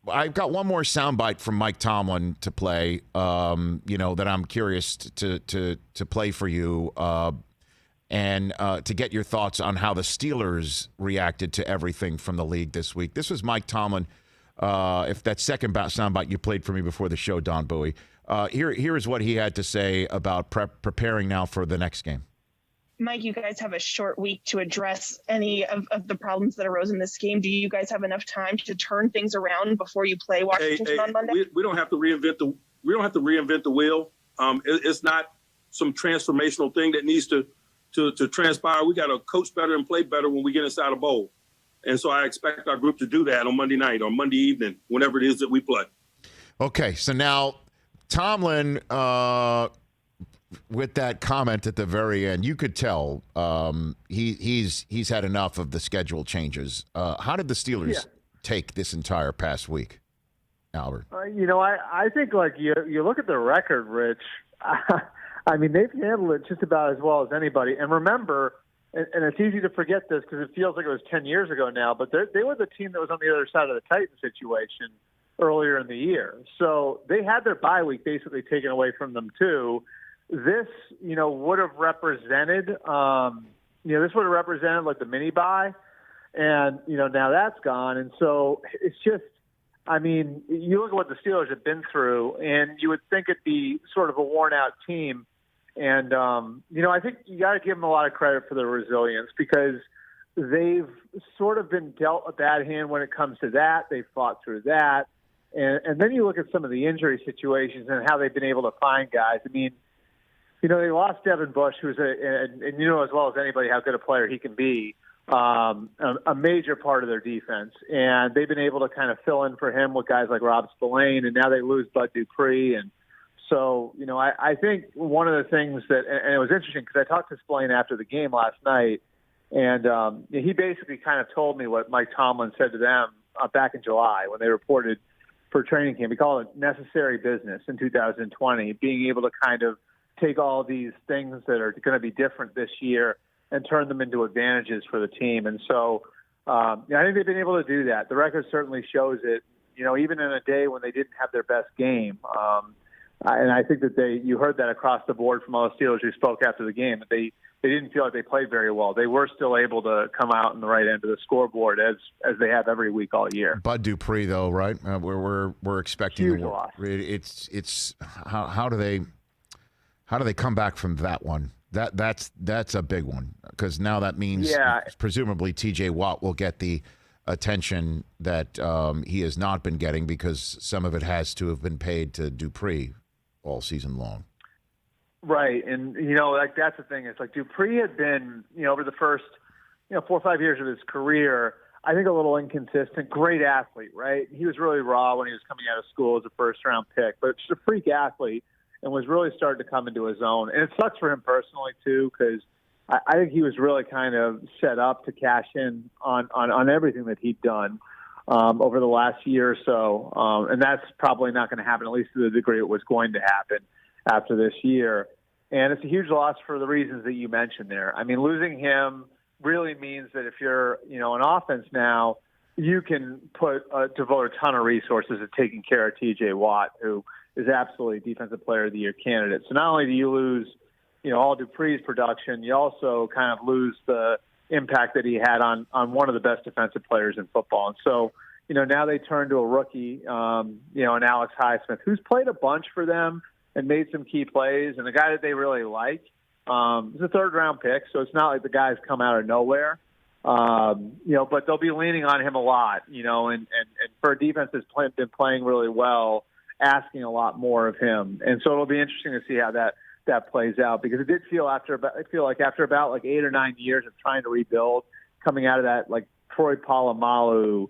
I've got one more soundbite from Mike Tomlin to play. That I'm curious to play for you, and to get your thoughts on how the Steelers reacted to everything from the league this week. This was Mike Tomlin. If that second soundbite you played for me before the show, Don Bowie. Here is what he had to say about preparing now for the next game. Mike, you guys have a short week to address any of the problems that arose in this game. Do you guys have enough time to turn things around before you play Washington on Monday? We don't have to reinvent the wheel. It's not some transformational thing that needs to transpire. We got to coach better and play better when we get inside a bowl. And so I expect our group to do that on Monday night or Monday evening, whenever it is that we play. Okay, so now Tomlin, with that comment at the very end, you could tell he's had enough of the schedule changes. How did the Steelers take this entire past week, Albert? I think you look at the record, Rich. I mean, they've handled it just about as well as anybody. And remember, and it's easy to forget this because it feels like it was 10 years ago now, but they were the team that was on the other side of the Titans situation earlier in the year. So they had their bye week basically taken away from them too. This, would have represented, this would have represented like the mini bye, and now that's gone, and so it's just, I mean, you look at what the Steelers have been through, and you would think it'd be sort of a worn-out team, and I think you got to give them a lot of credit for their resilience because they've sort of been dealt a bad hand when it comes to that. They've fought through that, and then you look at some of the injury situations and how they've been able to find guys. I mean, they lost Devin Bush, who's and as well as anybody how good a player he can be, a major part of their defense. And they've been able to kind of fill in for him with guys like Rob Spillane, and now they lose Bud Dupree. And so, I think one of the things that, and it was interesting because I talked to Spillane after the game last night, and he basically kind of told me what Mike Tomlin said to them back in July when they reported for training camp. He called it necessary business in 2020, being able to kind of take all these things that are going to be different this year and turn them into advantages for the team. And so I think they've been able to do that. The record certainly shows it, even in a day when they didn't have their best game. And I think that you heard that across the board from all the Steelers who spoke after the game, that they didn't feel like they played very well. They were still able to come out on the right end of the scoreboard as they have every week all year. Bud Dupree, though, right? We're expecting huge loss. It's how do they come back from that one? That's a big one because now that means presumably T.J. Watt will get the attention that he has not been getting because some of it has to have been paid to Dupree all season long. Right, and that's the thing. It's like Dupree had been over the first 4 or 5 years of his career, I think a little inconsistent. Great athlete, right? He was really raw when he was coming out of school as a first-round pick, but just a freak athlete. And was really starting to come into his own. And it sucks for him personally, too, because I think he was really kind of set up to cash in on everything that he'd done over the last year or so. And that's probably not going to happen, at least to the degree it was going to happen after this yeir. And it's a huge loss for the reasons that you mentioned there. I mean, losing him really means that if you're, an offense now, you can devote a ton of resources to taking care of T.J. Watt, who is absolutely Defensive Player of the Year candidate. So not only do you lose, all Dupree's production, you also kind of lose the impact that he had on one of the best defensive players in football. And so, now they turn to a rookie, and Alex Highsmith, who's played a bunch for them and made some key plays, and a guy that they really like. He's a third-round pick, so it's not like the guy's come out of nowhere. But they'll be leaning on him a lot, and for a defense that's been playing really well, asking a lot more of him. And so it'll be interesting to see how that plays out, because it did feel after about 8 or 9 years of trying to rebuild, coming out of that, like Troy Polamalu,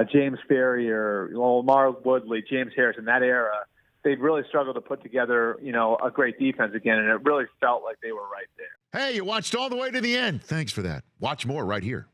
James Ferrier, Lamar Woodley, James Harrison, that era, they'd really struggled to put together, a great defense again, and it really felt like they were right there. Hey, you watched all the way to the end. Thanks for that. Watch more right here.